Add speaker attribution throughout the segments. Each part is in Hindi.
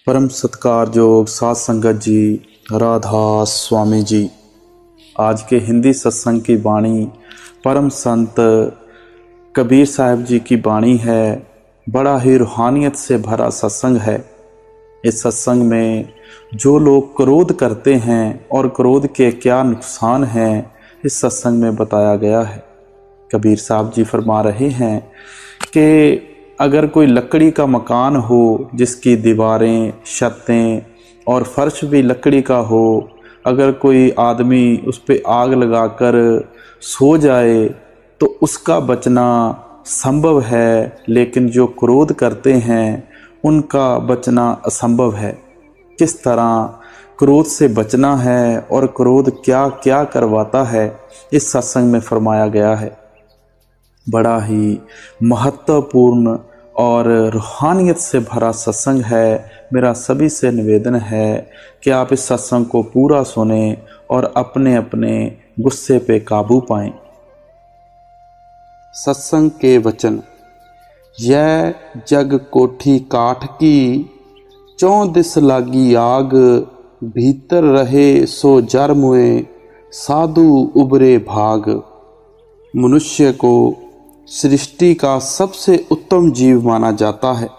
Speaker 1: परम सत्कारयोग साध संगत जी, राधा स्वामी जी। आज के हिंदी सत्संग की वाणी परम संत कबीर साहब जी की वाणी है। बड़ा ही रूहानियत से भरा सत्संग है। इस सत्संग में जो लोग क्रोध करते हैं और क्रोध के क्या नुकसान हैं, इस सत्संग में बताया गया है। कबीर साहब जी फरमा रहे हैं कि अगर कोई लकड़ी का मकान हो जिसकी दीवारें, छतें और फर्श भी लकड़ी का हो, अगर कोई आदमी उस पर आग लगाकर सो जाए तो उसका बचना संभव है, लेकिन जो क्रोध करते हैं उनका बचना असंभव है। किस तरह क्रोध से बचना है और क्रोध क्या क्या करवाता है, इस सत्संग में फरमाया गया है। बड़ा ही महत्वपूर्ण और रूहानियत से भरा सत्संग है। मेरा सभी से निवेदन है कि आप इस सत्संग को पूरा सुने और अपने अपने गुस्से पे काबू पाएं।
Speaker 2: सत्संग के वचन। यह जग कोठी काठ की, चौं दिस लागी आग, भीतर रहे सो जर मुए, साधु उबरे भाग। मनुष्य को सृष्टि का सबसे उत्तम जीव माना जाता है।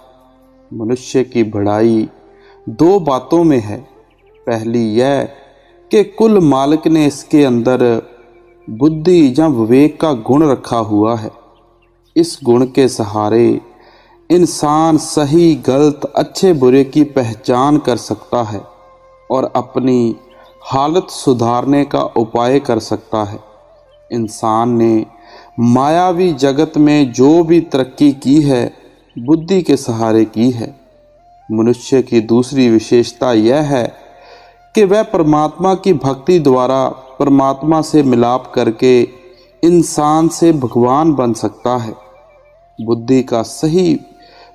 Speaker 2: मनुष्य की बढ़ाई दो बातों में है। पहली यह कि कुल मालिक ने इसके अंदर बुद्धि या विवेक का गुण रखा हुआ है। इस गुण के सहारे इंसान सही गलत, अच्छे बुरे की पहचान कर सकता है और अपनी हालत सुधारने का उपाय कर सकता है। इंसान ने मायावी जगत में जो भी तरक्की की है, बुद्धि के सहारे की है। मनुष्य की दूसरी विशेषता यह है कि वह परमात्मा की भक्ति द्वारा परमात्मा से मिलाप करके इंसान से भगवान बन सकता है। बुद्धि का सही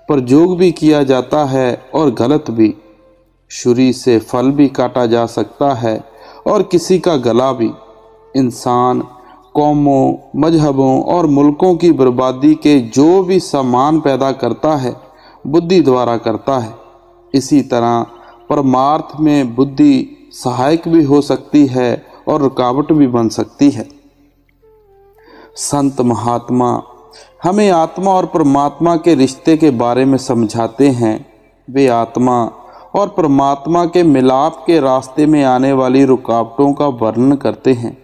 Speaker 2: प्रयोग भी किया जाता है और गलत भी। छुरी से फल भी काटा जा सकता है और किसी का गला भी। इंसान कौमों, मजहबों और मुल्कों की बर्बादी के जो भी सामान पैदा करता है, बुद्धि द्वारा करता है। इसी तरह परमार्थ में बुद्धि सहायक भी हो सकती है और रुकावट भी बन सकती है। संत महात्मा हमें आत्मा और परमात्मा के रिश्ते के बारे में समझाते हैं। वे आत्मा और परमात्मा के मिलाप के रास्ते में आने वाली रुकावटों का वर्णन करते हैं।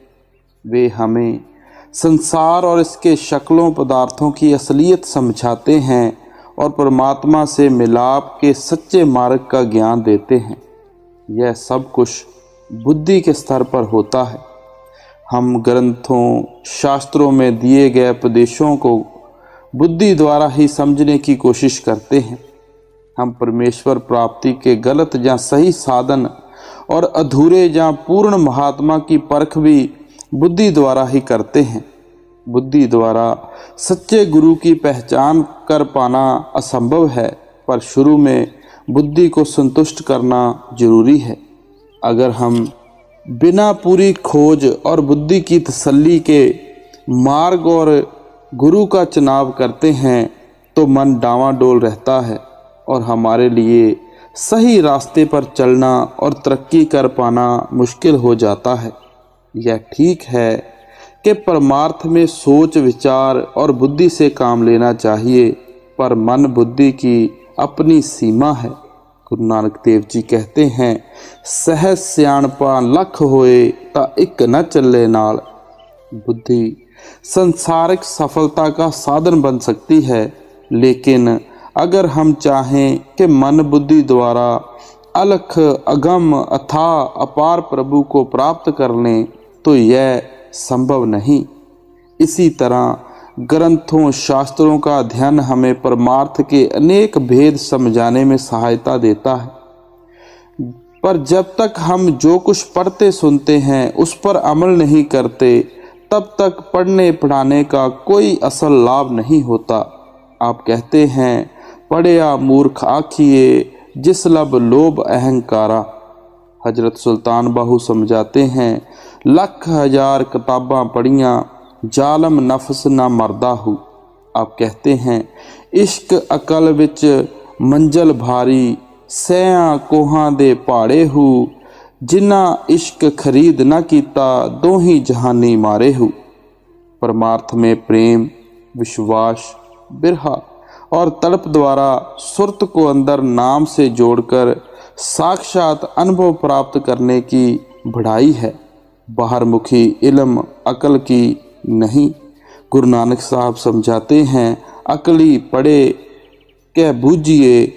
Speaker 2: वे हमें संसार और इसके शक्लों पदार्थों की असलियत समझाते हैं और परमात्मा से मिलाप के सच्चे मार्ग का ज्ञान देते हैं। यह सब कुछ बुद्धि के स्तर पर होता है। हम ग्रंथों, शास्त्रों में दिए गए उपदेशों को बुद्धि द्वारा ही समझने की कोशिश करते हैं। हम परमेश्वर प्राप्ति के गलत या सही साधन और अधूरे या पूर्ण महात्मा की परख भी बुद्धि द्वारा ही करते हैं। बुद्धि द्वारा सच्चे गुरु की पहचान कर पाना असंभव है, पर शुरू में बुद्धि को संतुष्ट करना जरूरी है। अगर हम बिना पूरी खोज और बुद्धि की तसल्ली के मार्ग और गुरु का चुनाव करते हैं तो मन डावाडोल रहता है और हमारे लिए सही रास्ते पर चलना और तरक्की कर पाना मुश्किल हो जाता है। यह ठीक है कि परमार्थ में सोच, विचार और बुद्धि से काम लेना चाहिए, पर मन बुद्धि की अपनी सीमा है। गुरु नानक देव जी कहते हैं, सहज सियाणपा लख होए ता एक न चले नाल। बुद्धि संसारिक सफलता का साधन बन सकती है, लेकिन अगर हम चाहें कि मन बुद्धि द्वारा अलख, अगम, अथाह, अपार प्रभु को प्राप्त कर लें तो यह संभव नहीं। इसी तरह ग्रंथों, शास्त्रों का अध्ययन हमें परमार्थ के अनेक भेद समझाने में सहायता देता है, पर जब तक हम जो कुछ पढ़ते सुनते हैं उस पर अमल नहीं करते, तब तक पढ़ने पढ़ाने का कोई असल लाभ नहीं होता। आप कहते हैं, पढ़िया मूर्ख आखिए, जिस लब लोभ अहंकारा। हजरत सुल्तान बाहू समझाते हैं, लख हजार किताबां पढ़ियां, जालम नफ्स ना मरदा हूँ। आप कहते हैं, इश्क अकल विच मंजल भारी, सैया कोहां दे पाड़े हु, जिन्ना इश्क खरीद ना कीता दोही जहानी मारे हु। परमार्थ में प्रेम, विश्वास, बिरहा और तड़प द्वारा सुरत को अंदर नाम से जोड़कर साक्षात अनुभव प्राप्त करने की बढ़ाई है, बाहरमुखी इल्म अकल की नहीं। गुरु नानक साहब समझाते हैं, अकली पढ़े के बूझिए।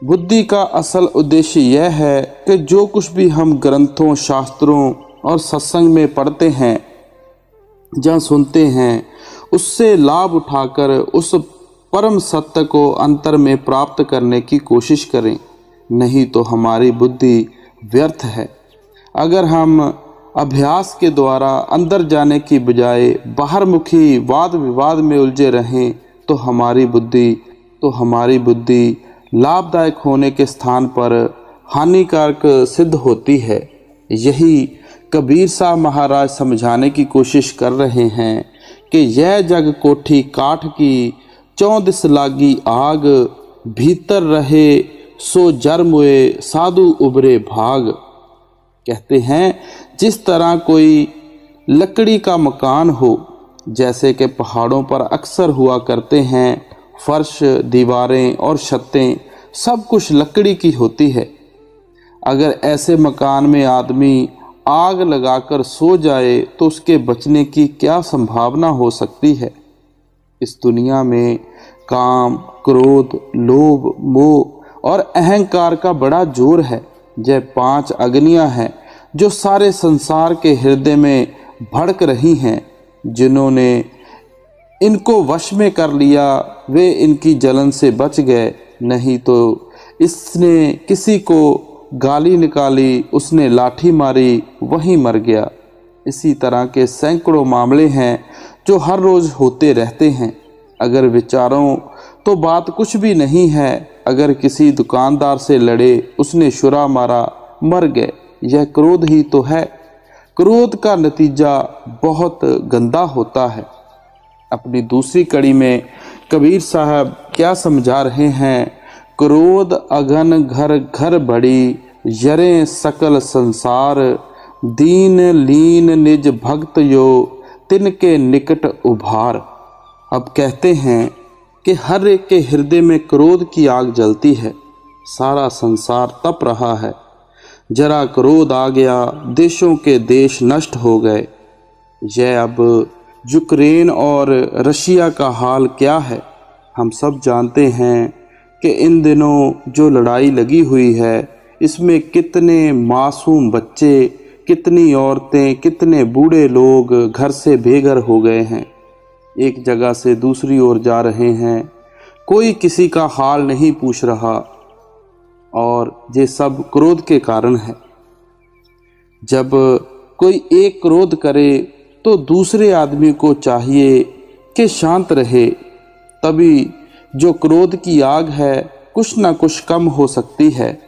Speaker 2: बुद्धि का असल उद्देश्य यह है कि जो कुछ भी हम ग्रंथों, शास्त्रों और सत्संग में पढ़ते हैं या सुनते हैं, उससे लाभ उठाकर उस परम सत्य को अंतर में प्राप्त करने की कोशिश करें, नहीं तो हमारी बुद्धि व्यर्थ है। अगर हम अभ्यास के द्वारा अंदर जाने की बजाय बाहरमुखी वाद विवाद में उलझे रहें तो हमारी बुद्धि लाभदायक होने के स्थान पर हानिकारक सिद्ध होती है। यही कबीर साहब महाराज समझाने की कोशिश कर रहे हैं कि यह जग कोठी काठ की, 14 लागी आग, भीतर रहे सो जरमुए साधु उबरे भाग। कहते हैं, जिस तरह कोई लकड़ी का मकान हो, जैसे कि पहाड़ों पर अक्सर हुआ करते हैं, फर्श, दीवारें और छतें सब कुछ लकड़ी की होती है। अगर ऐसे मकान में आदमी आग लगाकर सो जाए तो उसके बचने की क्या संभावना हो सकती है। इस दुनिया में काम, क्रोध, लोभ, मोह और अहंकार का बड़ा जोर है। यह 5 अग्नियां हैं जो सारे संसार के हृदय में भड़क रही हैं। जिन्होंने इनको वश में कर लिया वे इनकी जलन से बच गए, नहीं तो इसने किसी को गाली निकाली, उसने लाठी मारी, वहीं मर गया। इसी तरह के सैकड़ों मामले हैं जो हर रोज होते रहते हैं। अगर विचारों तो बात कुछ भी नहीं है। अगर किसी दुकानदार से लड़े, उसने छुरा मारा, मर गए, यह क्रोध ही तो है। क्रोध का नतीजा बहुत गंदा होता है। अपनी दूसरी कड़ी में कबीर साहब क्या समझा रहे हैं, क्रोध अघन घर घर बड़ी, यरे सकल संसार, दीन लीन निज भक्त यो, तिनके निकट उभार। अब कहते हैं कि हर एक के हृदय में क्रोध की आग जलती है। सारा संसार तप रहा है। जरा क्रोध आ गया, देशों के देश नष्ट हो गए। यह अब यूक्रेन और रशिया का हाल क्या है, हम सब जानते हैं कि इन दिनों जो लड़ाई लगी हुई है, इसमें कितने मासूम बच्चे, कितनी औरतें, कितने बूढ़े लोग घर से बेघर हो गए हैं, एक जगह से दूसरी ओर जा रहे हैं। कोई किसी का हाल नहीं पूछ रहा और ये सब क्रोध के कारण है। जब कोई एक क्रोध करे तो दूसरे आदमी को चाहिए कि शांत रहे, तभी जो क्रोध की आग है कुछ ना कुछ कम हो सकती है।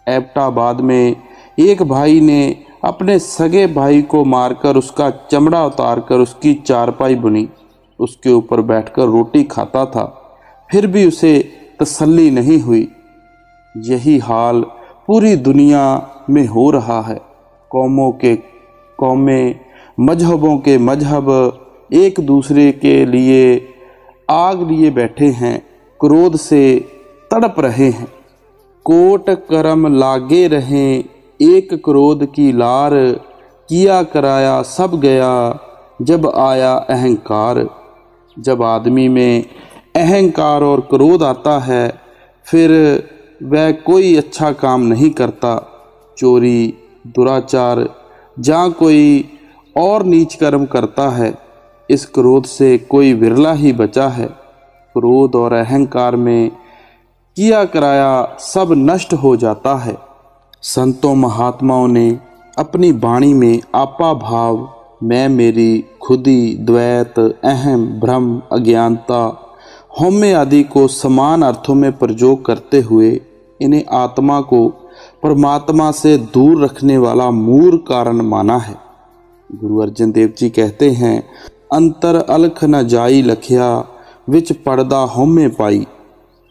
Speaker 2: एबटाबाद में एक भाई ने अपने सगे भाई को मारकर उसका चमड़ा उतारकर उसकी चारपाई बुनी। उसके ऊपर बैठकर रोटी खाता था, फिर भी उसे तसल्ली नहीं हुई। यही हाल पूरी दुनिया में हो रहा है। कौमों के कौमें, मजहबों के मजहब एक दूसरे के लिए आग लिए बैठे हैं, क्रोध से तड़प रहे हैं। कोट करम लागे रहें, एक क्रोध की लार, किया कराया सब गया, जब आया अहंकार। जब आदमी में अहंकार और क्रोध आता है, फिर वह कोई अच्छा काम नहीं करता। चोरी, दुराचार, जहाँ कोई और नीच कर्म करता है, इस क्रोध से कोई विरला ही बचा है। क्रोध और अहंकार में किया कराया सब नष्ट हो जाता है। संतों महात्माओं ने अपनी वाणी में आपा भाव, मैं मेरी, खुदी, द्वैत, अहम, भ्रम, अज्ञानता, हौम्य आदि को समान अर्थों में प्रयोग करते हुए इन्हें आत्मा को परमात्मा से दूर रखने वाला मूल कारण माना है। गुरु अर्जन देव जी कहते हैं, अंतर अलख न जाई लखिया, विच पड़दा हौम्य पाई।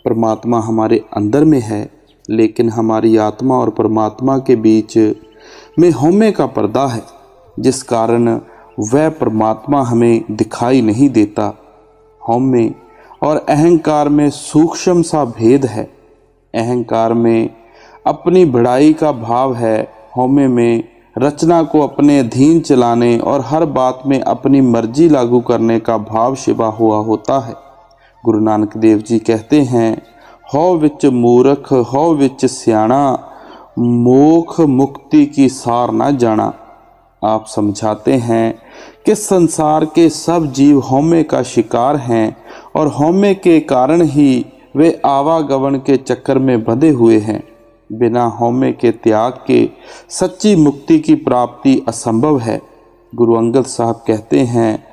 Speaker 2: परमात्मा हमारे अंदर में है, लेकिन हमारी आत्मा और परमात्मा के बीच में हौमे का पर्दा है, जिस कारण वह परमात्मा हमें दिखाई नहीं देता। हौमे और अहंकार में सूक्ष्म सा भेद है। अहंकार में अपनी बड़ाई का भाव है, हौमे में रचना को अपने अधीन चलाने और हर बात में अपनी मर्जी लागू करने का भाव छिपा हुआ होता है। गुरु नानक देव जी कहते हैं, हौ विच मूर्ख हौ विच सियाणा, मोख मुक्ति की सार ना जाना। आप समझाते हैं कि संसार के सब जीव हौमे का शिकार हैं और हौमे के कारण ही वे आवागमन के चक्कर में बंधे हुए हैं। बिना हौमे के त्याग के सच्ची मुक्ति की प्राप्ति असंभव है। गुरु अंगद साहब कहते हैं,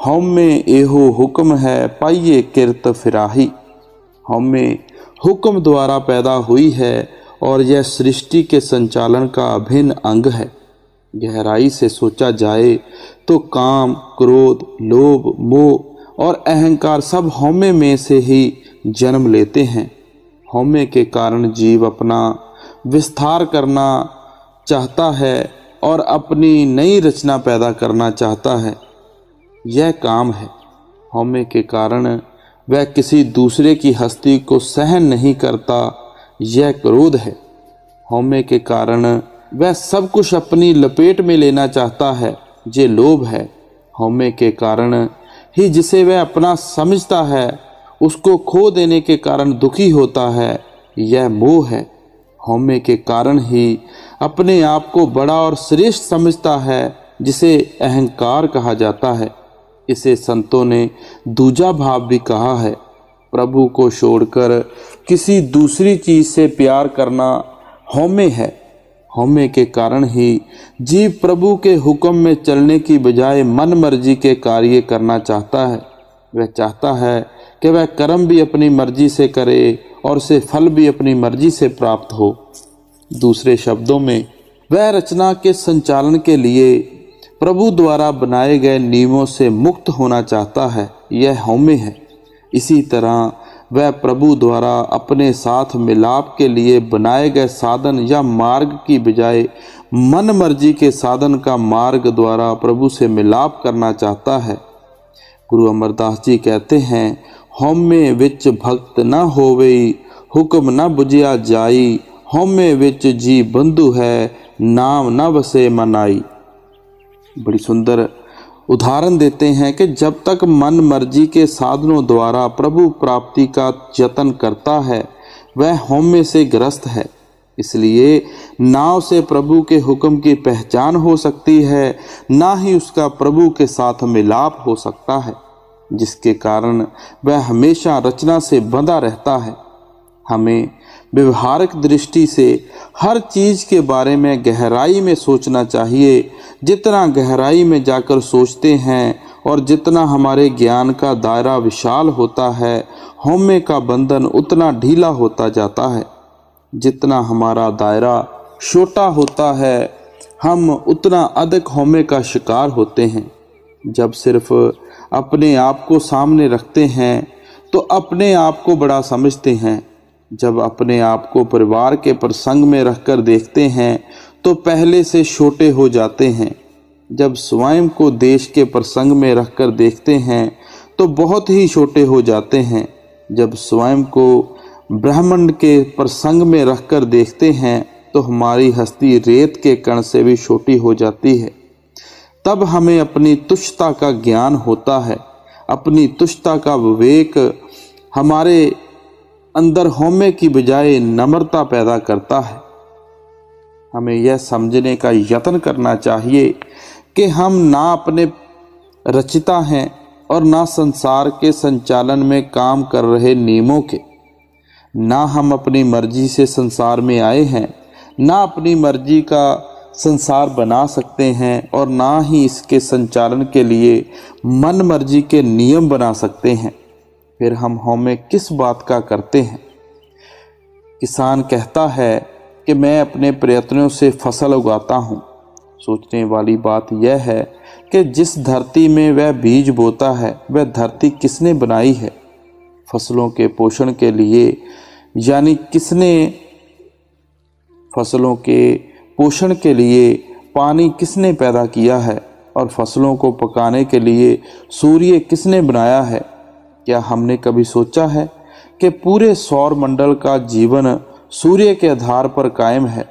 Speaker 2: हौमे एहो हुक्म है पाइये किरत फिराही। हौमे हुक्म द्वारा पैदा हुई है और यह सृष्टि के संचालन का अभिन्न अंग है। गहराई से सोचा जाए तो काम, क्रोध, लोभ, मोह और अहंकार सब हौमे में से ही जन्म लेते हैं। हौमे के कारण जीव अपना विस्तार करना चाहता है और अपनी नई रचना पैदा करना चाहता है, यह काम है। हौमे के कारण वह किसी दूसरे की हस्ती को सहन नहीं करता, यह क्रोध है। हौमे के कारण वह सब कुछ अपनी लपेट में लेना चाहता है, ये लोभ है। हौमे के कारण ही जिसे वह अपना समझता है उसको खो देने के कारण दुखी होता है, यह मोह है। हौमे के कारण ही अपने आप को बड़ा और श्रेष्ठ समझता है, जिसे अहंकार कहा जाता है। इसे संतों ने दूजा भाव भी कहा है। प्रभु को छोड़कर किसी दूसरी चीज से प्यार करना हौमे है। हौमे के कारण ही जीव प्रभु के हुक्म में चलने की बजाय मन मर्जी के कार्य करना चाहता है। वह चाहता है कि वह कर्म भी अपनी मर्जी से करे और उसे फल भी अपनी मर्जी से प्राप्त हो। दूसरे शब्दों में वह रचना के संचालन के लिए प्रभु द्वारा बनाए गए नियमों से मुक्त होना चाहता है, यह हौमे है। इसी तरह वह प्रभु द्वारा अपने साथ मिलाप के लिए बनाए गए साधन या मार्ग की बजाय मन मर्जी के साधन का मार्ग द्वारा प्रभु से मिलाप करना चाहता है। गुरु अमरदास जी कहते हैं, हौमे विच भक्त न होवई, हुक्म न बुझिया जाई, हौमे विच जी बंधु है, नाम न बसे मनाई। बड़ी सुंदर उदाहरण देते हैं कि जब तक मन मर्जी के साधनों द्वारा प्रभु प्राप्ति का यत्न करता है, वह हौमे से ग्रस्त है। इसलिए ना उसे प्रभु के हुक्म की पहचान हो सकती है, ना ही उसका प्रभु के साथ मिलाप हो सकता है, जिसके कारण वह हमेशा रचना से बंधा रहता है। हमें व्यवहारिक दृष्टि से हर चीज के बारे में गहराई में सोचना चाहिए। जितना गहराई में जाकर सोचते हैं और जितना हमारे ज्ञान का दायरा विशाल होता है, हौमे का बंधन उतना ढीला होता जाता है। जितना हमारा दायरा छोटा होता है, हम उतना अधिक हौमे का शिकार होते हैं। जब सिर्फ अपने आप को सामने रखते हैं तो अपने आप को बड़ा समझते हैं। जब अपने आप को परिवार के प्रसंग में रखकर देखते हैं तो पहले से छोटे हो जाते हैं। जब स्वयं को देश के प्रसंग में रखकर देखते हैं तो बहुत ही छोटे हो जाते हैं। जब स्वयं को ब्रह्मांड के प्रसंग में रखकर देखते हैं तो हमारी हस्ती रेत के कण से भी छोटी हो जाती है। तब हमें अपनी तुच्छता का ज्ञान होता है। अपनी तुच्छता का विवेक हमारे अंदर हौमे की बजाय नम्रता पैदा करता है। हमें यह समझने का यत्न करना चाहिए कि हम ना अपने रचिता हैं और ना संसार के संचालन में काम कर रहे नियमों के। ना हम अपनी मर्जी से संसार में आए हैं, ना अपनी मर्जी का संसार बना सकते हैं और ना ही इसके संचालन के लिए मन मर्जी के नियम बना सकते हैं। फिर हम हौमे किस बात का करते हैं? किसान कहता है कि मैं अपने प्रयत्नों से फसल उगाता हूँ। सोचने वाली बात यह है कि जिस धरती में वह बीज बोता है, वह धरती किसने बनाई है? फसलों के पोषण के लिए यानी फसलों के पोषण के लिए पानी किसने पैदा किया है और फसलों को पकाने के लिए सूर्य किसने बनाया है? क्या हमने कभी सोचा है कि पूरे सौर मंडल का जीवन सूर्य के आधार पर कायम है?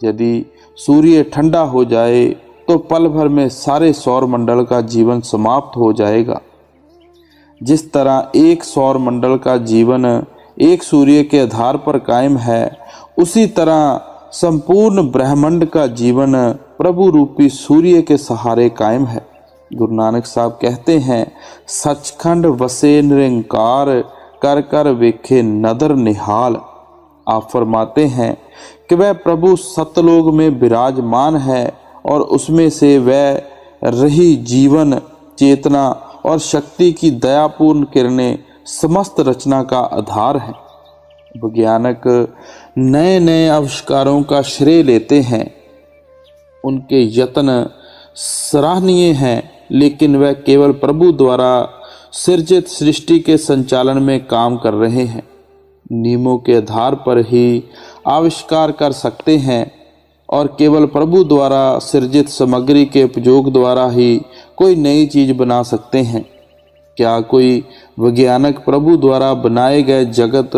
Speaker 2: यदि सूर्य ठंडा हो जाए तो पल भर में सारे सौर मंडल का जीवन समाप्त हो जाएगा। जिस तरह एक सौर मंडल का जीवन एक सूर्य के आधार पर कायम है, उसी तरह संपूर्ण ब्रह्मांड का जीवन प्रभु रूपी सूर्य के सहारे कायम है। गुरु नानक साहब कहते हैं, सचखंड वसे निरंकार कर कर वेखे नदर निहाल। आप फरमाते हैं कि वह प्रभु सतलोक में विराजमान है और उसमें से वह रही जीवन, चेतना और शक्ति की दयापूर्ण किरणें समस्त रचना का आधार है। वैज्ञानिक नए नए आविष्कारों का श्रेय लेते हैं, उनके यत्न सराहनीय हैं, लेकिन वह केवल प्रभु द्वारा सृजित सृष्टि के संचालन में काम कर रहे हैं। नियमों के आधार पर ही आविष्कार कर सकते हैं और केवल प्रभु द्वारा सृजित सामग्री के उपयोग द्वारा ही कोई नई चीज बना सकते हैं। क्या कोई वैज्ञानिक प्रभु द्वारा बनाए गए जगत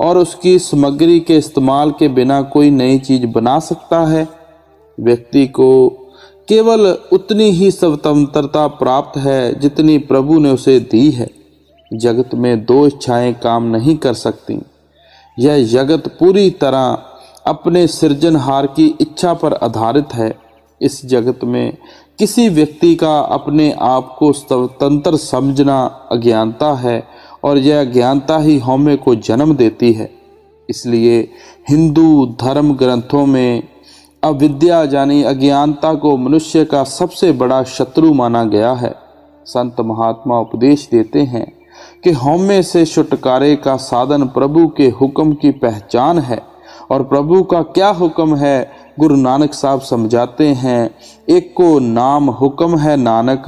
Speaker 2: और उसकी सामग्री के इस्तेमाल के बिना कोई नई चीज बना सकता है? व्यक्ति को केवल उतनी ही स्वतंत्रता प्राप्त है जितनी प्रभु ने उसे दी है। जगत में दो इच्छाएं काम नहीं कर सकती। यह जगत पूरी तरह अपने सृजनहार की इच्छा पर आधारित है। इस जगत में किसी व्यक्ति का अपने आप को स्वतंत्र समझना अज्ञानता है और यह अज्ञानता ही हौमे को जन्म देती है। इसलिए हिंदू धर्म ग्रंथों में अविद्या यानी अज्ञानता को मनुष्य का सबसे बड़ा शत्रु माना गया है। संत महात्मा उपदेश देते हैं कि हौमे से छुटकारे का साधन प्रभु के हुक्म की पहचान है। और प्रभु का क्या हुक्म है, गुरु नानक साहब समझाते हैं, एक को नाम हुक्म है नानक,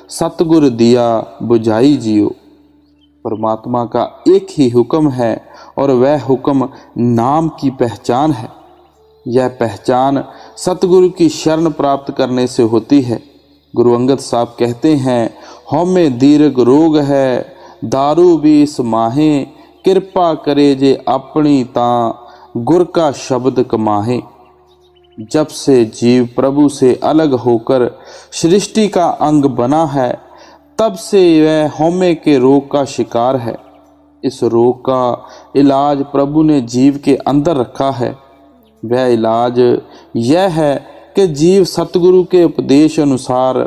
Speaker 2: सतगुर दिया बुझाई जियो। परमात्मा का एक ही हुक्म है और वह हुक्म नाम की पहचान है। यह पहचान सतगुरु की शरण प्राप्त करने से होती है। गुरु अंगद साहब कहते हैं, हौमे दीर्घ रोग है दारू भी समाहे, कृपा करे जे अपनी ता गुर का शब्द कमाहे। जब से जीव प्रभु से अलग होकर सृष्टि का अंग बना है, तब से वह हौमे के रोग का शिकार है। इस रोग का इलाज प्रभु ने जीव के अंदर रखा है। वह इलाज यह है कि जीव सतगुरु के उपदेश अनुसार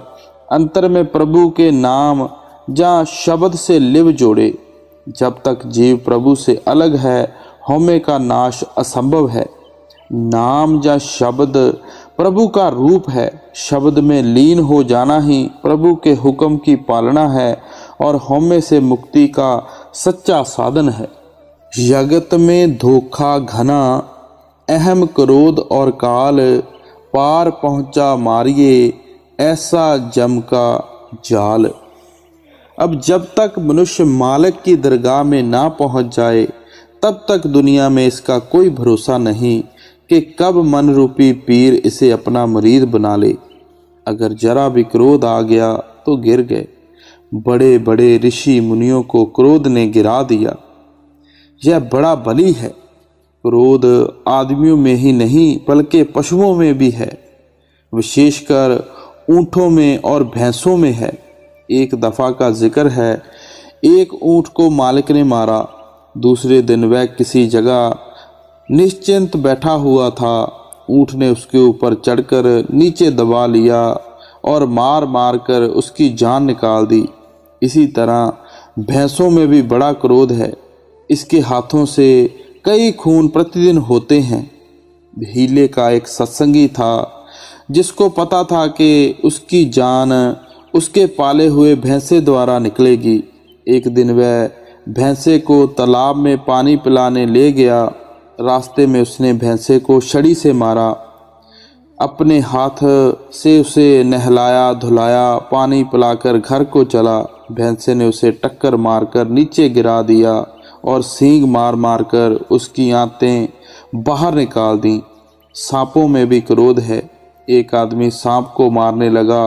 Speaker 2: अंतर में प्रभु के नाम या शब्द से लिव जोड़े। जब तक जीव प्रभु से अलग है, हौमे का नाश असंभव है। नाम या शब्द प्रभु का रूप है। शब्द में लीन हो जाना ही प्रभु के हुक्म की पालना है और हौमे से मुक्ति का सच्चा साधन है। जगत में धोखा घना, अहम क्रोध और काल, पार पहुंचा मारिए ऐसा जम का जाल। अब जब तक मनुष्य मालिक की दरगाह में ना पहुंच जाए, तब तक दुनिया में इसका कोई भरोसा नहीं कि कब मन रूपी पीर इसे अपना मुरीद बना ले। अगर जरा भी क्रोध आ गया तो गिर गए। बड़े बड़े ऋषि मुनियों को क्रोध ने गिरा दिया। यह बड़ा बली है। क्रोध आदमियों में ही नहीं बल्कि पशुओं में भी है, विशेषकर ऊँटों में और भैंसों में है। एक दफ़ा का जिक्र है, एक ऊँट को मालिक ने मारा। दूसरे दिन वह किसी जगह निश्चिंत बैठा हुआ था। ऊँट ने उसके ऊपर चढ़कर नीचे दबा लिया और मार मार कर उसकी जान निकाल दी। इसी तरह भैंसों में भी बड़ा क्रोध है। इसके हाथों से कई खून प्रतिदिन होते हैं। हीले का एक सत्संगी था जिसको पता था कि उसकी जान उसके पाले हुए भैंसे द्वारा निकलेगी। एक दिन वह भैंसे को तालाब में पानी पिलाने ले गया। रास्ते में उसने भैंसे को छड़ी से मारा। अपने हाथ से उसे नहलाया धुलाया, पानी पिलाकर घर को चला। भैंसे ने उसे टक्कर मारकर नीचे गिरा दिया और सींग मार मारकर उसकी आंतें बाहर निकाल दी। सांपों में भी क्रोध है। एक आदमी सांप को मारने लगा,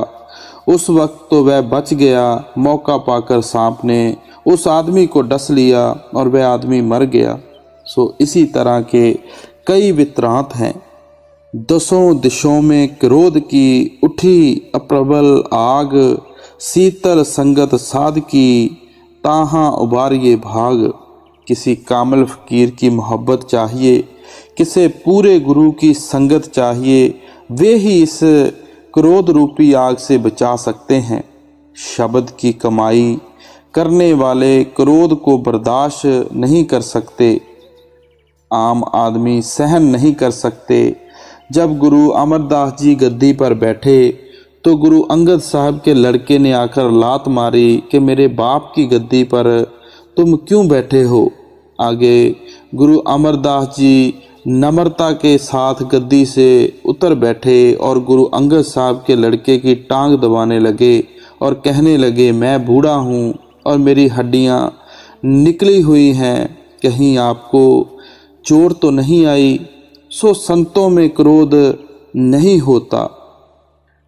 Speaker 2: उस वक्त तो वह बच गया। मौका पाकर सांप ने उस आदमी को डस लिया और वह आदमी मर गया। सो इसी तरह के कई वृत्तांत हैं। दसों दिशों में क्रोध की उठी अप्रबल आग, शीतल संगत साध की ताहा उबारिये भाग। किसी कामल फकीर की मोहब्बत चाहिए, किसे पूरे गुरु की संगत चाहिए, वे ही इस क्रोध रूपी आग से बचा सकते हैं। शब्द की कमाई करने वाले क्रोध को बर्दाश्त नहीं कर सकते, आम आदमी सहन नहीं कर सकते। जब गुरु अमरदास जी गद्दी पर बैठे तो गुरु अंगद साहब के लड़के ने आकर लात मारी कि मेरे बाप की गद्दी पर तुम क्यों बैठे हो। आगे गुरु अमरदास जी नम्रता के साथ गद्दी से उतर बैठे और गुरु अंगद साहब के लड़के की टांग दबाने लगे और कहने लगे, मैं बूढ़ा हूँ और मेरी हड्डियाँ निकली हुई हैं, कहीं आपको चोट तो नहीं आई। सो संतों में क्रोध नहीं होता।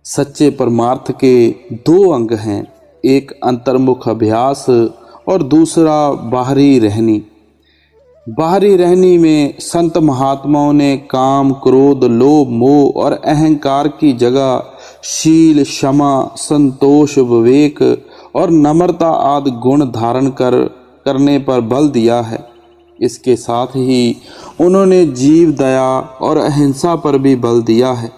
Speaker 2: सच्चे परमार्थ के दो अंग हैं, एक अंतर्मुख अभ्यास और दूसरा बाहरी रहनी। बाहरी रहनी में संत महात्माओं ने काम, क्रोध, लोभ, मोह और अहंकार की जगह शील, क्षमा, संतोष, विवेक और नम्रता आदि गुण धारण करने पर बल दिया है। इसके साथ ही उन्होंने जीव दया और अहिंसा पर भी बल दिया है।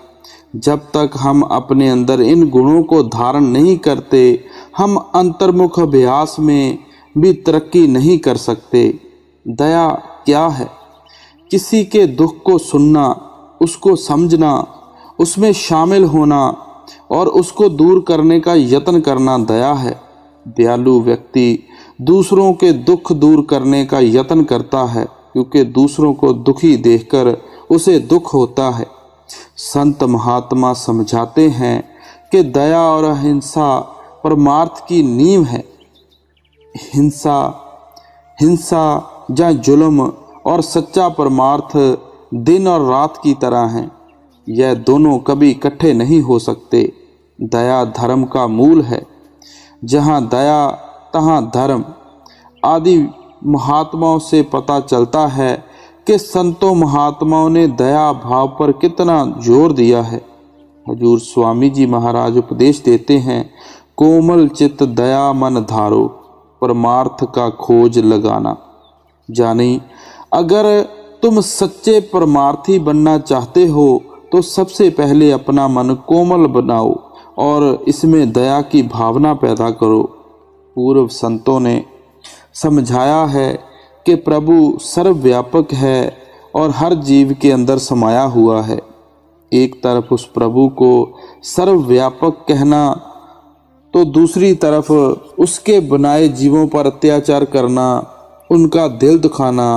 Speaker 2: जब तक हम अपने अंदर इन गुणों को धारण नहीं करते, हम अंतर्मुख अभ्यास में भी तरक्की नहीं कर सकते। दया क्या है? किसी के दुख को सुनना, उसको समझना, उसमें शामिल होना और उसको दूर करने का यत्न करना दया है। दयालु व्यक्ति दूसरों के दुख दूर करने का यत्न करता है, क्योंकि दूसरों को दुखी देखकर उसे दुख होता है। संत महात्मा समझाते हैं कि दया और अहिंसा परमार्थ की नींव है। हिंसा या जुल्म और सच्चा परमार्थ दिन और रात की तरह हैं। यह दोनों कभी इकट्ठे नहीं हो सकते। दया धर्म का मूल है। जहाँ दया तहाँ धर्म। आदि महात्माओं से पता चलता है कि संतों महात्माओं ने दया भाव पर कितना जोर दिया है। हजूर स्वामी जी महाराज उपदेश देते हैं, कोमल चित्त दया मन धारो, परमार्थ का खोज लगाना। जानी, अगर तुम सच्चे परमार्थी बनना चाहते हो तो सबसे पहले अपना मन कोमल बनाओ और इसमें दया की भावना पैदा करो। पूर्व संतों ने समझाया है कि प्रभु सर्वव्यापक है और हर जीव के अंदर समाया हुआ है। एक तरफ उस प्रभु को सर्वव्यापक कहना तो दूसरी तरफ उसके बनाए जीवों पर अत्याचार करना, उनका दिल दुखाना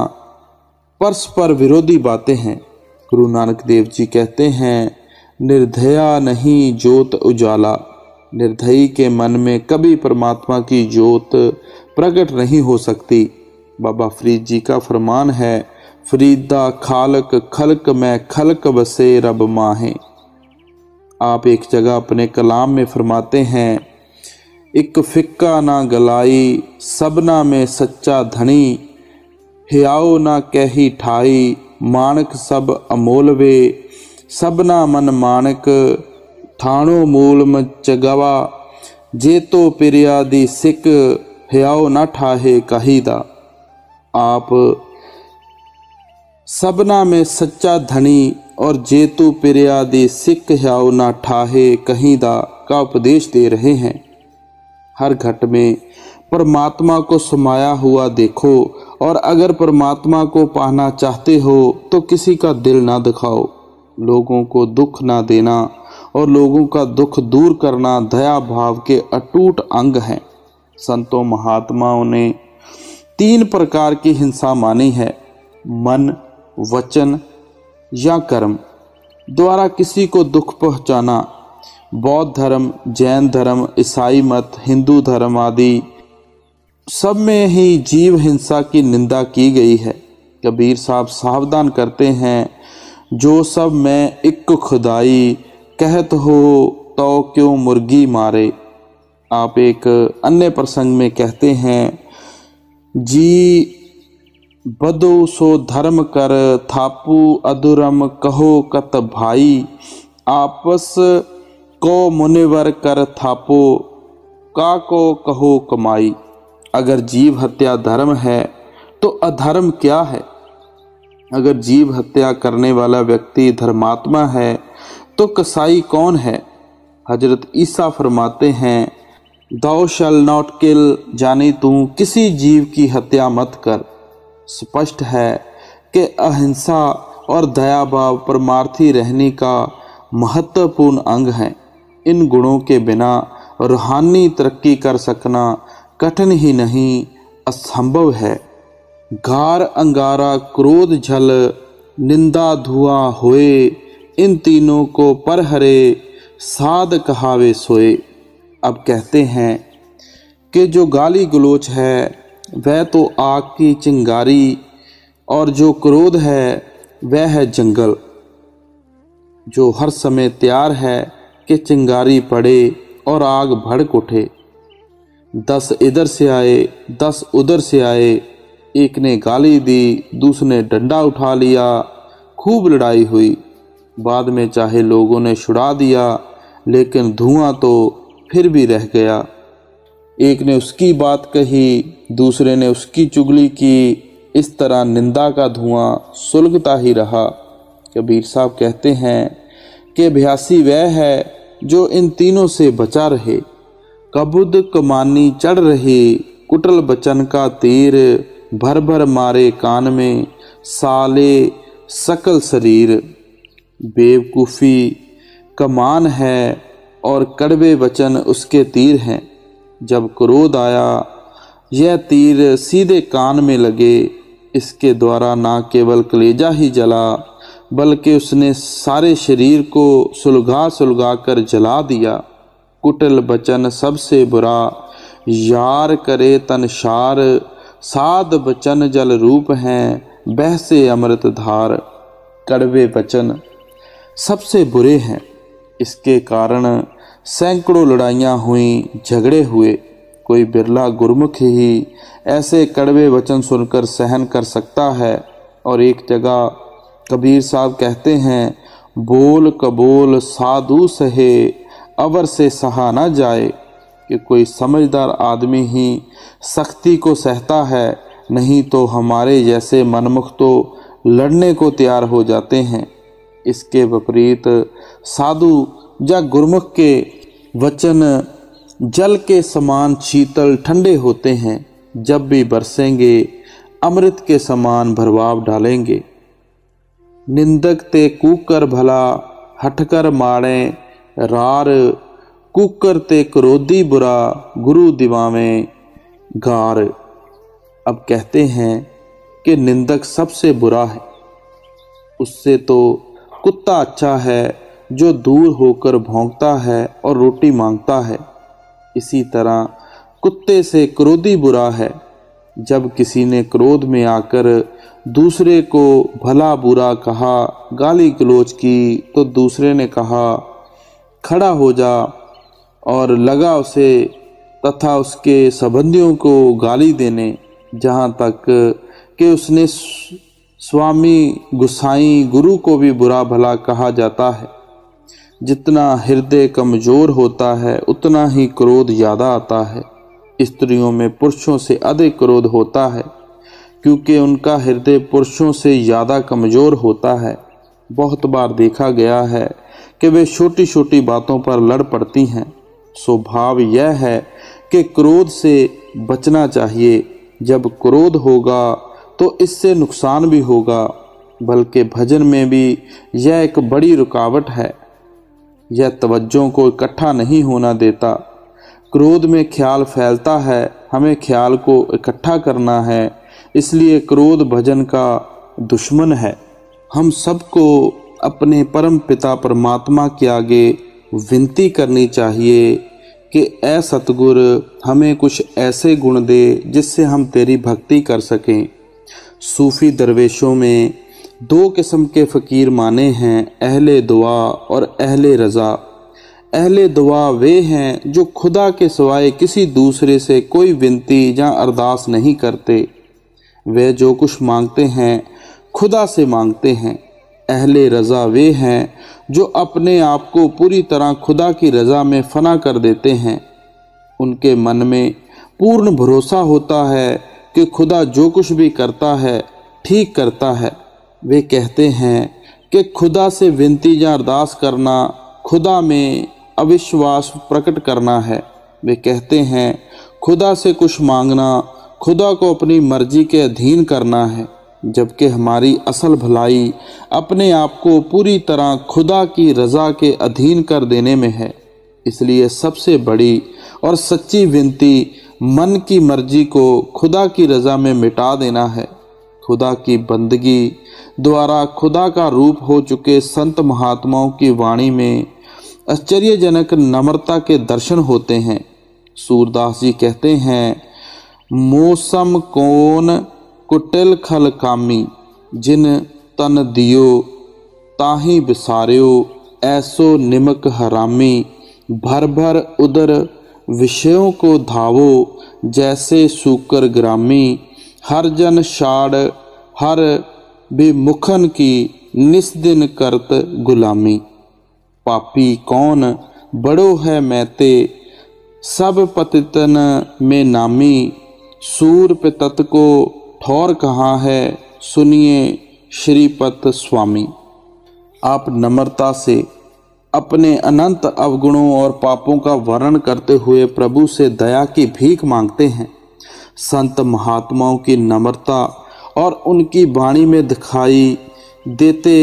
Speaker 2: परस्पर विरोधी बातें हैं। गुरु नानक देव जी कहते हैं, निर्दया नहीं ज्योत उजाला। निर्दयी के मन में कभी परमात्मा की ज्योत प्रकट नहीं हो सकती। बाबा फरीद जी का फरमान है, फरीदा खालक खलक में खलक बसे रब माहे। आप एक जगह अपने कलाम में फरमाते हैं, एक फिक्का ना गलाई सबना में सच्चा धनी, हियाओ ना कही ठाई मानक सब अमोल वे, सबना मन मानक थाणो मूल म चगवा, जेतो पिरिया दी सिक हियाओ ना ठाहे कहीदा। आप सबना में सच्चा धनी और जेतु पिरिया दी सिक हियाओ ना ठाहे कहीदा का उपदेश दे रहे हैं। हर घट में परमात्मा को समाया हुआ देखो और अगर परमात्मा को पाना चाहते हो तो किसी का दिल ना दिखाओ। लोगों को दुख ना देना और लोगों का दुख दूर करना दया भाव के अटूट अंग हैं। संतों महात्माओं ने 3 प्रकार की हिंसा मानी है, मन, वचन या कर्म द्वारा किसी को दुख पहुंचाना। बौद्ध धर्म, जैन धर्म, ईसाई मत, हिंदू धर्म आदि सब में ही जीव हिंसा की निंदा की गई है। कबीर साहब सावधान करते हैं, जो सब मैं इक्क खुदाई कहत हो तो क्यों मुर्गी मारे। आप एक अन्य प्रसंग में कहते हैं, जी बदो सो धर्म कर थापू अधुरम कहो कत भाई, आपस को मुनिवर कर थापो का को कहो कमाई। अगर जीव हत्या धर्म है तो अधर्म क्या है? अगर जीव हत्या करने वाला व्यक्ति धर्मात्मा है तो कसाई कौन है? हजरत ईसा फरमाते हैं, thou shall not kill, जानी तू किसी जीव की हत्या मत कर। स्पष्ट है कि अहिंसा और दया भाव परमार्थी रहने का महत्वपूर्ण अंग है। इन गुणों के बिना रूहानी तरक्की कर सकना कठिन ही नहीं असंभव है। गार अंगारा क्रोध झल निंदा धुआं होए, इन तीनों को पर हरे साध कहावे सोए। अब कहते हैं कि जो गाली गलोच है वह तो आग की चिंगारी, और जो क्रोध है वह है जंगल, जो हर समय तैयार है कि चिंगारी पड़े और आग भड़क उठे। 10 इधर से आए 10 उधर से आए, एक ने गाली दी, दूसरे ने डंडा उठा लिया, खूब लड़ाई हुई। बाद में चाहे लोगों ने छुड़ा दिया, लेकिन धुआं तो फिर भी रह गया। एक ने उसकी बात कही, दूसरे ने उसकी चुगली की, इस तरह निंदा का धुआं सुलगता ही रहा। कबीर साहब कहते हैं कि अभ्यासी वह है जो इन तीनों से बचा रहे। कबुद कमानी चढ़ रही, कुटल बचन का तीर, भर भर मारे कान में साले सकल शरीर। बेवकूफ़ी कमान है और कड़वे वचन उसके तीर हैं। जब क्रोध आया, यह तीर सीधे कान में लगे। इसके द्वारा ना केवल कलेजा ही जला, बल्कि उसने सारे शरीर को सुलगा सुलगा कर जला दिया। कुटिल बचन सबसे बुरा, यार करे तनशार, साध बचन जल रूप हैं, बह से अमृत धार। कड़वे वचन सबसे बुरे हैं। इसके कारण सैकड़ों लड़ाइयाँ हुई, झगड़े हुए। कोई बिरला गुरमुख ही ऐसे कड़वे वचन सुनकर सहन कर सकता है। और एक जगह कबीर साहब कहते हैं, बोल कबोल साधु सहे, अवर से सहा न जाए। कि कोई समझदार आदमी ही सख्ती को सहता है, नहीं तो हमारे जैसे मनमुख तो लड़ने को तैयार हो जाते हैं। इसके विपरीत साधु या गुरमुख के वचन जल के समान शीतल ठंडे होते हैं, जब भी बरसेंगे अमृत के समान भरवाव डालेंगे। निंदक ते कूकर भला, हटकर मारे रार, कूकर ते क्रोधी बुरा, गुरु दिवावे गार। अब कहते हैं कि निंदक सबसे बुरा है। उससे तो कुत्ता अच्छा है जो दूर होकर भौंकता है और रोटी मांगता है। इसी तरह कुत्ते से क्रोधी बुरा है। जब किसी ने क्रोध में आकर दूसरे को भला बुरा कहा, गाली गलौज की, तो दूसरे ने कहा खड़ा हो जा, और लगा उसे तथा उसके संबंधियों को गाली देने, जहाँ तक कि उसने स्वामी गुसाई गुरु को भी बुरा भला कहा जाता है। जितना हृदय कमजोर होता है उतना ही क्रोध ज़्यादा आता है। स्त्रियों में पुरुषों से अधिक क्रोध होता है, क्योंकि उनका हृदय पुरुषों से ज़्यादा कमजोर होता है। बहुत बार देखा गया है कि वे छोटी छोटी बातों पर लड़ पड़ती हैं। स्वभाव यह है कि क्रोध से बचना चाहिए। जब क्रोध होगा तो इससे नुकसान भी होगा, बल्कि भजन में भी यह एक बड़ी रुकावट है। यह तवज्जो को इकट्ठा नहीं होना देता। क्रोध में ख्याल फैलता है, हमें ख्याल को इकट्ठा करना है। इसलिए क्रोध भजन का दुश्मन है। हम सबको अपने परम पिता परमात्मा के आगे विनती करनी चाहिए कि ऐ सतगुर हमें कुछ ऐसे गुण दे जिससे हम तेरी भक्ति कर सकें। सूफी दरवेशों में दो किस्म के फ़कीर माने हैं, अहले दुआ और अहले रज़ा। अहले दुआ वे हैं जो खुदा के सिवाय किसी दूसरे से कोई विनती या अरदास नहीं करते। वे जो कुछ मांगते हैं खुदा से मांगते हैं। अहले रज़ा वे हैं जो अपने आप को पूरी तरह खुदा की रज़ा में फ़ना कर देते हैं। उनके मन में पूर्ण भरोसा होता है कि खुदा जो कुछ भी करता है ठीक करता है। वे कहते हैं कि खुदा से विनती या अरदास करना खुदा में अविश्वास प्रकट करना है। वे कहते हैं खुदा से कुछ मांगना खुदा को अपनी मर्जी के अधीन करना है, जबकि हमारी असल भलाई अपने आप को पूरी तरह खुदा की रज़ा के अधीन कर देने में है। इसलिए सबसे बड़ी और सच्ची विनती मन की मर्जी को खुदा की रज़ा में मिटा देना है। खुदा की बंदगी द्वारा खुदा का रूप हो चुके संत महात्माओं की वाणी में आश्चर्यजनक नम्रता के दर्शन होते हैं। सूरदास जी कहते हैं, मौसम कौन कुटिल खल कामी, जिन तन दियो ताही बिसारियो, ऐसो निमक हरामी, भर भर उदर विषयों को धावो, जैसे सूकर ग्रामी, हर जन शाड़ हर विमुखन की, निस दिन करत गुलामी। पापी कौन बड़ो है मैते, सब पतितन में नामी, सूर पे तत् को ठौर कहाँ है, सुनिए श्रीपत स्वामी। आप नम्रता से अपने अनंत अवगुणों और पापों का वर्णन करते हुए प्रभु से दया की भीख मांगते हैं। संत महात्माओं की नम्रता और उनकी वाणी में दिखाई देते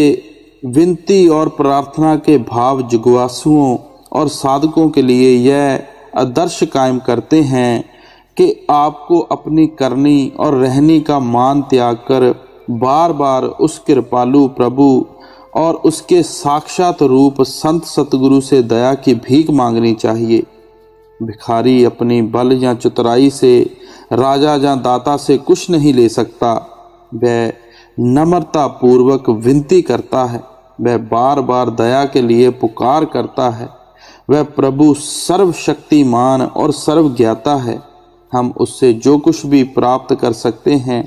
Speaker 2: विनती और प्रार्थना के भाव जिज्ञासुओं और साधकों के लिए यह आदर्श कायम करते हैं कि आपको अपनी करनी और रहनी का मान त्याग कर बार बार उस कृपालु प्रभु और उसके साक्षात रूप संत सतगुरु से दया की भीख मांगनी चाहिए। भिखारी अपनी बल या चतुराई से राजा या दाता से कुछ नहीं ले सकता। वह नम्रता पूर्वक विनती करता है, वह बार बार दया के लिए पुकार करता है। वह प्रभु सर्वशक्तिमान और सर्वज्ञाता है। हम उससे जो कुछ भी प्राप्त कर सकते हैं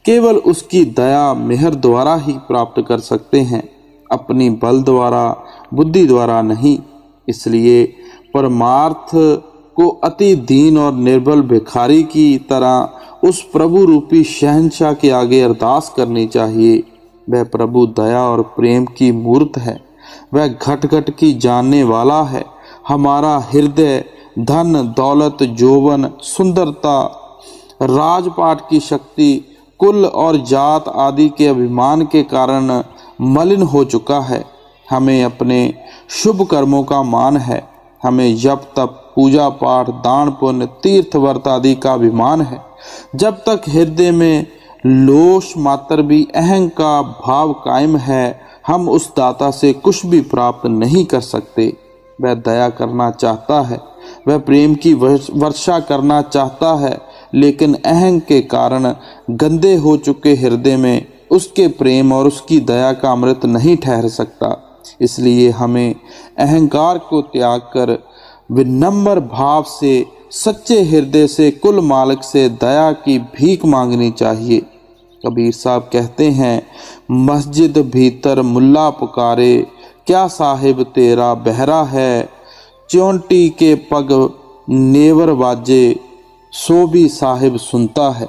Speaker 2: केवल उसकी दया मेहर द्वारा ही प्राप्त कर सकते हैं, अपनी बल द्वारा बुद्धि द्वारा नहीं। इसलिए परमार्थ को अति दीन और निर्बल भिखारी की तरह उस प्रभु रूपी शहंशाह के आगे अरदास करनी चाहिए। वह प्रभु दया और प्रेम की मूर्त है। वह घट घट की जानने वाला है। हमारा हृदय धन दौलत यौवन सुंदरता राजपाट की शक्ति कुल और जात आदि के अभिमान के कारण मलिन हो चुका है। हमें अपने शुभ कर्मों का मान है। हमें जप तप पूजा पाठ दान पुण्य तीर्थ व्रत आदि का अभिमान है। जब तक हृदय में लोश मात्र भी अहं का भाव कायम है, हम उस दाता से कुछ भी प्राप्त नहीं कर सकते। वह दया करना चाहता है, वह प्रेम की वर्षा करना चाहता है, लेकिन अहं के कारण गंदे हो चुके हृदय में उसके प्रेम और उसकी दया का अमृत नहीं ठहर सकता। इसलिए हमें अहंकार को त्याग कर विनम्र भाव से सच्चे हृदय से कुल मालिक से दया की भीख मांगनी चाहिए। कबीर साहब कहते हैं, मस्जिद भीतर मुल्ला पुकारे, क्या साहिब तेरा बहरा है, च्योंटी के पग नेवर बाजे, सो भी साहिब सुनता है।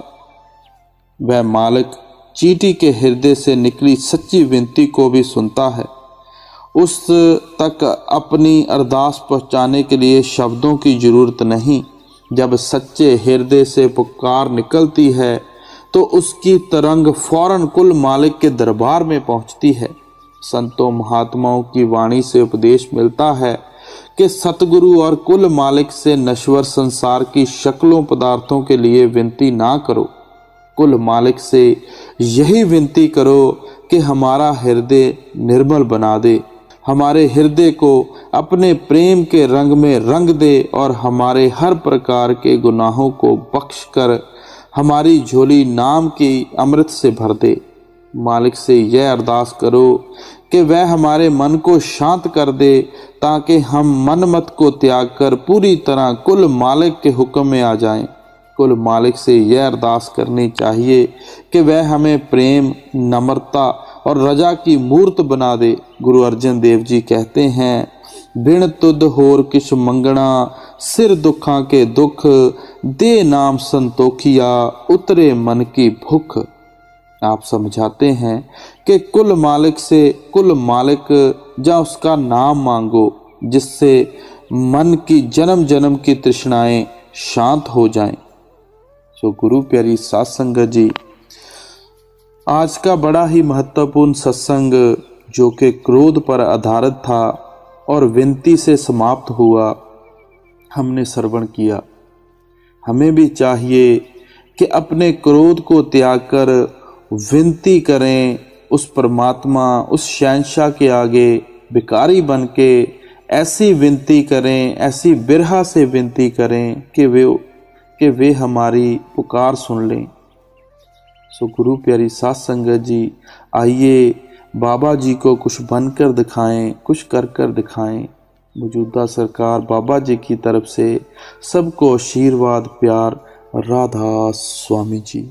Speaker 2: वह मालिक चींटी के हृदय से निकली सच्ची विनती को भी सुनता है। उस तक अपनी अरदास पहुंचाने के लिए शब्दों की जरूरत नहीं। जब सच्चे हृदय से पुकार निकलती है तो उसकी तरंग फौरन कुल मालिक के दरबार में पहुंचती है। संतों महात्माओं की वाणी से उपदेश मिलता है कि सतगुरु और कुल मालिक से नश्वर संसार की शक्लों पदार्थों के लिए विनती ना करो। कुल मालिक से यही विनती करो कि हमारा हृदय निर्मल बना दे, हमारे हृदय को अपने प्रेम के रंग में रंग दे और हमारे हर प्रकार के गुनाहों को बख्श कर हमारी झोली नाम की अमृत से भर दे। मालिक से यह अरदास करो कि वह हमारे मन को शांत कर दे, ताकि हम मनमत को त्याग कर पूरी तरह कुल मालिक के हुक्म में आ जाएं। कुल मालिक से यह अरदास करनी चाहिए कि वह हमें प्रेम, नम्रता और रजा की मूर्त बना दे। गुरु अर्जन देव जी कहते हैं, बिन तुद होर किश मंगना, सिर दुखा के दुख, दे नाम संतोखिया, उतरे मन की भूख। आप समझाते हैं कि कुल मालिक से कुल मालिक या उसका नाम मांगो, जिससे मन की जन्म जन्म की तृष्णाएं शांत हो जाएं। सो गुरु प्यारी साध संगत जी, आज का बड़ा ही महत्वपूर्ण सत्संग जो कि क्रोध पर आधारित था और विनती से समाप्त हुआ, हमने श्रवण किया। हमें भी चाहिए कि अपने क्रोध को त्याग कर विनती करें उस परमात्मा, उस शहंशाह के आगे भिखारी बन के ऐसी विनती करें, ऐसी बिरहा से विनती करें कि वे हमारी पुकार सुन लें। सो गुरु प्यारी साध संगत जी, आइए बाबा जी को कुछ बनकर दिखाएं, कुछ कर कर दिखाएं। मौजूदा सरकार बाबा जी की तरफ से सबको आशीर्वाद, प्यार। राधा स्वामी जी।